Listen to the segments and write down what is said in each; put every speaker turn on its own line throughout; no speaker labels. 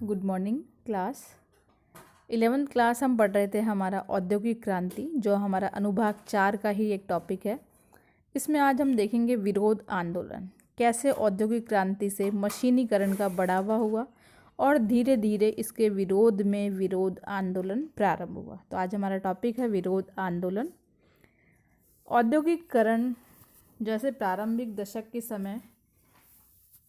Good morning class. 11th class हम पढ़ रहे थे हमारा औद्योगिक क्रांति, जो हमारा अनुभाग 4 का ही एक टॉपिक है। इसमें आज हम देखेंगे विरोध आंदोलन, कैसे औद्योगिक क्रांति से मशीनीकरण का बढ़ावा हुआ और धीरे धीरे इसके विरोध में विरोध आंदोलन प्रारंभ हुआ। तो आज हमारा टॉपिक है विरोध आंदोलन। औद्योगिकरण जैसे प्रारंभिक दशक के समय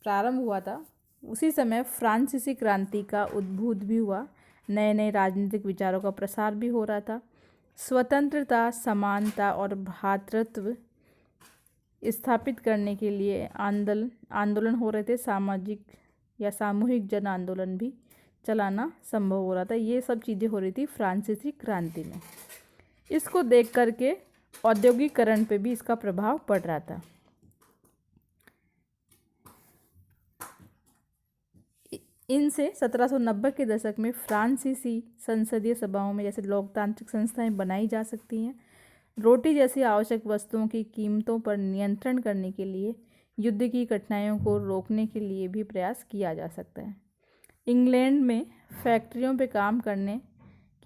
प्रारंभ हुआ था, उसी समय फ्रांसीसी क्रांति का उद्भूत भी हुआ। नए नए राजनीतिक विचारों का प्रसार भी हो रहा था। स्वतंत्रता, समानता और भ्रातृत्व स्थापित करने के लिए आंदोलन हो रहे थे। सामाजिक या सामूहिक जन आंदोलन भी चलाना संभव हो रहा था। ये सब चीज़ें हो रही थी फ्रांसीसी क्रांति में। इसको देख करके औद्योगिकरण पे भी इसका प्रभाव पड़ रहा था। इनसे 1790 के दशक में फ्रांसीसी संसदीय सभाओं में जैसे लोकतांत्रिक संस्थाएं बनाई जा सकती हैं। रोटी जैसी आवश्यक वस्तुओं की कीमतों पर नियंत्रण करने के लिए, युद्ध की कठिनाइयों को रोकने के लिए भी प्रयास किया जा सकता है। इंग्लैंड में फैक्ट्रियों पर काम करने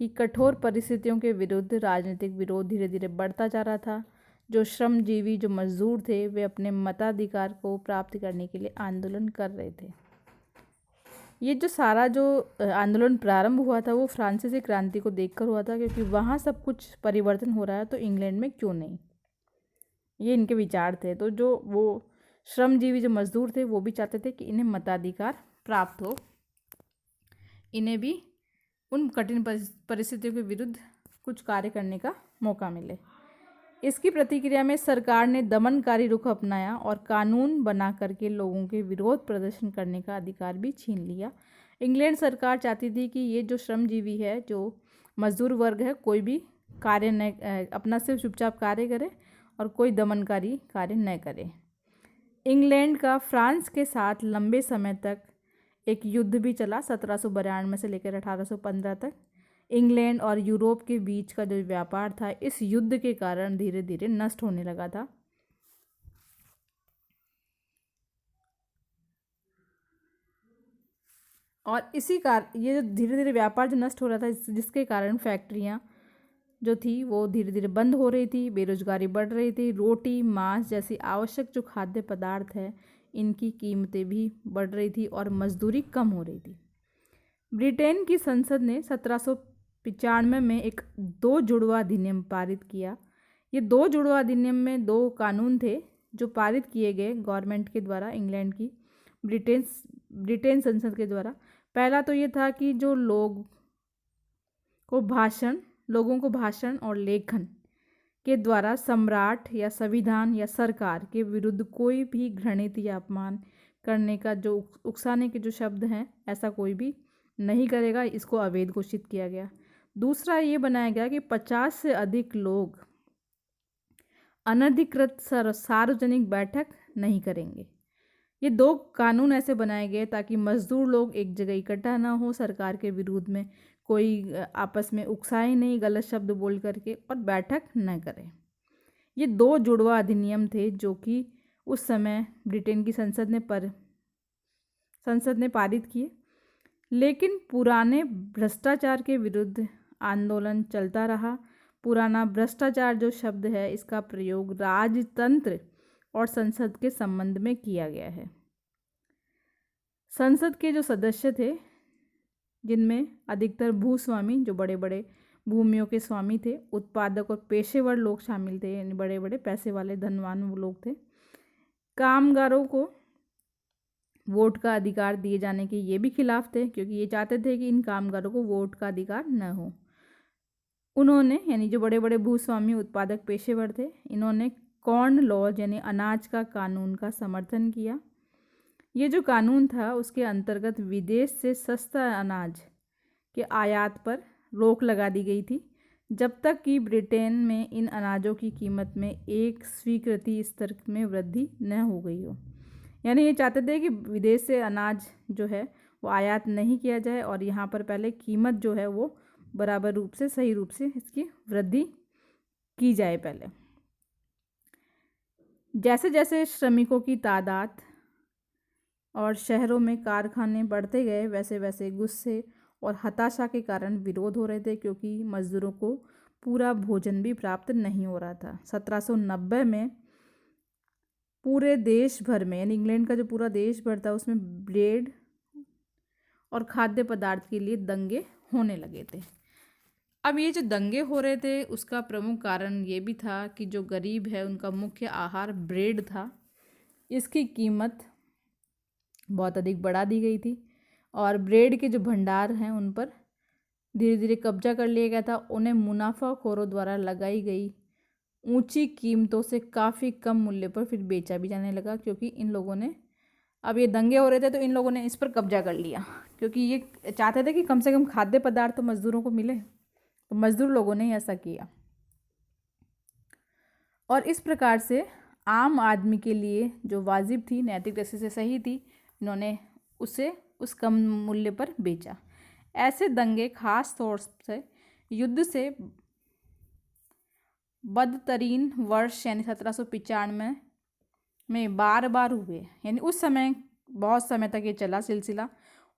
की कठोर परिस्थितियों के विरुद्ध राजनीतिक विरोध धीरे धीरे बढ़ता जा रहा था। जो श्रमजीवी, जो मजदूर थे, वे अपने मताधिकार को प्राप्त करने के लिए आंदोलन कर रहे थे। ये जो सारा आंदोलन प्रारंभ हुआ था वो फ्रांसीसी क्रांति को देखकर हुआ था, क्योंकि वहाँ सब कुछ परिवर्तन हो रहा है तो इंग्लैंड में क्यों नहीं, ये इनके विचार थे। तो जो वो श्रमजीवी, जो मजदूर थे, वो भी चाहते थे कि इन्हें मताधिकार प्राप्त हो, इन्हें भी उन कठिन परिस्थितियों के विरुद्ध कुछ कार्य करने का मौका मिले। इसकी प्रतिक्रिया में सरकार ने दमनकारी रुख अपनाया और कानून बना करके लोगों के विरोध प्रदर्शन करने का अधिकार भी छीन लिया। इंग्लैंड सरकार चाहती थी कि ये जो श्रमजीवी है, जो मजदूर वर्ग है, कोई भी कार्य न अपना सिर्फ चुपचाप कार्य करे और कोई दमनकारी कार्य न करे। इंग्लैंड का फ्रांस के साथ लंबे समय तक एक युद्ध भी चला, 1792 से लेकर 1815 तक। इंग्लैंड और यूरोप के बीच का जो व्यापार था, इस युद्ध के कारण धीरे धीरे नष्ट होने लगा था। और इसी कारण ये जो धीरे धीरे व्यापार जो नष्ट हो रहा था, जिसके कारण फैक्ट्रियाँ जो थी वो धीरे धीरे बंद हो रही थी, बेरोजगारी बढ़ रही थी। रोटी, मांस जैसी आवश्यक जो खाद्य पदार्थ है, इनकी कीमतें भी बढ़ रही थी और मजदूरी कम हो रही थी। ब्रिटेन की संसद ने 1795 में एक 2 जुड़वा अधिनियम पारित किया। ये 2 जुड़वा अधिनियम में 2 कानून थे जो पारित किए गए गवर्नमेंट के द्वारा, इंग्लैंड की ब्रिटेन संसद के द्वारा। पहला तो ये था कि जो लोगों को भाषण और लेखन के द्वारा सम्राट या संविधान या सरकार के विरुद्ध कोई भी घृणित या अपमान करने का, जो उकसाने के जो शब्द हैं, ऐसा कोई भी नहीं करेगा। इसको अवैध घोषित किया गया। दूसरा ये बनाया गया कि 50 से अधिक लोग अनधिकृत सार्वजनिक बैठक नहीं करेंगे। ये 2 कानून ऐसे बनाए गए ताकि मजदूर लोग एक जगह इकट्ठा ना हो, सरकार के विरोध में कोई आपस में उकसाए नहीं गलत शब्द बोल करके, और बैठक न करें। ये 2 जुड़वा अधिनियम थे जो कि उस समय ब्रिटेन की संसद ने पारित किए। लेकिन पुराने भ्रष्टाचार के विरुद्ध आंदोलन चलता रहा। पुराना भ्रष्टाचार जो शब्द है, इसका प्रयोग राजतंत्र और संसद के संबंध में किया गया है। संसद के जो सदस्य थे, जिनमें अधिकतर भूस्वामी, जो बड़े बड़े भूमियों के स्वामी थे, उत्पादक और पेशेवर लोग शामिल थे, यानी बड़े बड़े पैसे वाले धनवान वो लोग थे। कामगारों को वोट का अधिकार दिए जाने के ये भी खिलाफ थे, क्योंकि ये चाहते थे कि इन कामगारों को वोट का अधिकार न हो। उन्होंने, यानी जो बड़े बड़े भूस्वामी उत्पादक पेशेवर थे, इन्होंने कॉर्न लॉ यानी अनाज का कानून का समर्थन किया। ये जो कानून था, उसके अंतर्गत विदेश से सस्ता अनाज के आयात पर रोक लगा दी गई थी, जब तक कि ब्रिटेन में इन अनाजों की कीमत में एक स्वीकृति स्तर में वृद्धि न हो गई हो। यानी ये चाहते थे कि विदेश से अनाज जो है वो आयात नहीं किया जाए और यहाँ पर पहले कीमत जो है वो बराबर रूप से, सही रूप से इसकी वृद्धि की जाए पहले। जैसे जैसे श्रमिकों की तादाद और शहरों में कारखाने बढ़ते गए, वैसे वैसे गुस्से और हताशा के कारण विरोध हो रहे थे, क्योंकि मजदूरों को पूरा भोजन भी प्राप्त नहीं हो रहा था। 1790 में पूरे देश भर में, यानी इंग्लैंड का जो पूरा देश भर था, उसमें ब्रेड और खाद्य पदार्थ के लिए दंगे होने लगे थे। अब ये जो दंगे हो रहे थे उसका प्रमुख कारण ये भी था कि जो गरीब है उनका मुख्य आहार ब्रेड था, इसकी कीमत बहुत अधिक बढ़ा दी गई थी और ब्रेड के जो भंडार हैं उन पर धीरे धीरे कब्जा कर लिया गया था। उन्हें मुनाफाखोरों द्वारा लगाई गई ऊंची कीमतों से काफ़ी कम मूल्य पर फिर बेचा भी जाने लगा, क्योंकि इन लोगों ने, अब ये दंगे हो रहे थे तो इन लोगों ने इस पर कब्जा कर लिया, क्योंकि ये चाहते थे कि कम से कम खाद्य पदार्थ तो मज़दूरों को मिले, तो मज़दूर लोगों ने ऐसा किया। और इस प्रकार से आम आदमी के लिए जो वाजिब थी, नैतिक दृष्टि से सही थी, इन्होंने उसे उस कम मूल्य पर बेचा। ऐसे दंगे खास तौर से युद्ध से बदतरीन वर्ष यानी 1795 में बार बार हुए, यानी उस समय बहुत समय तक ये चला सिलसिला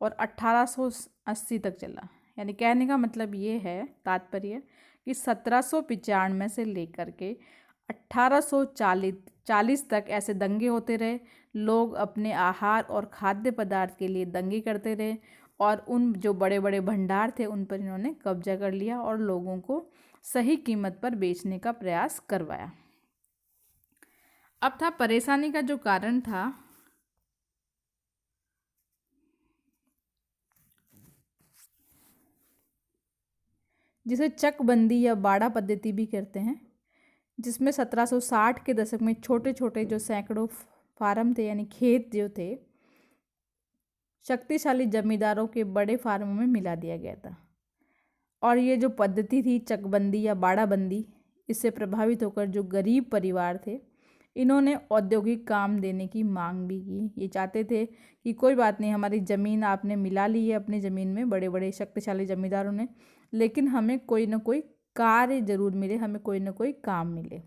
और 1880 तक चला। यानी कहने का मतलब ये है, तात्पर्य, कि 1795 से लेकर के 1840 तक ऐसे दंगे होते रहे। लोग अपने आहार और खाद्य पदार्थ के लिए दंगे करते रहे और उन जो बड़े बड़े भंडार थे उन पर इन्होंने कब्जा कर लिया और लोगों को सही कीमत पर बेचने का प्रयास करवाया। अब था परेशानी का जो कारण था, जिसे चकबंदी या बाड़ा पद्धति भी कहते हैं, जिसमें 1760 के दशक में छोटे छोटे जो सैकड़ों फार्म थे, यानी खेत जो थे, शक्तिशाली जमींदारों के बड़े फार्मों में मिला दिया गया था। और ये जो पद्धति थी चकबंदी या बाड़ाबंदी, इससे प्रभावित होकर जो गरीब परिवार थे, इन्होंने औद्योगिक काम देने की मांग भी की। ये चाहते थे कि कोई बात नहीं, हमारी ज़मीन आपने मिला ली है अपनी ज़मीन में, बड़े बड़े शक्तिशाली जमींदारों ने, लेकिन हमें कोई ना कोई कार्य जरूर मिले, हमें कोई ना कोई काम मिले।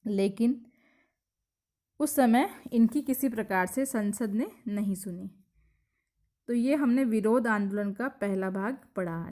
लेकिन उस समय इनकी किसी प्रकार से संसद ने नहीं सुनी। तो ये हमने विरोध आंदोलन का पहला भाग पढ़ा।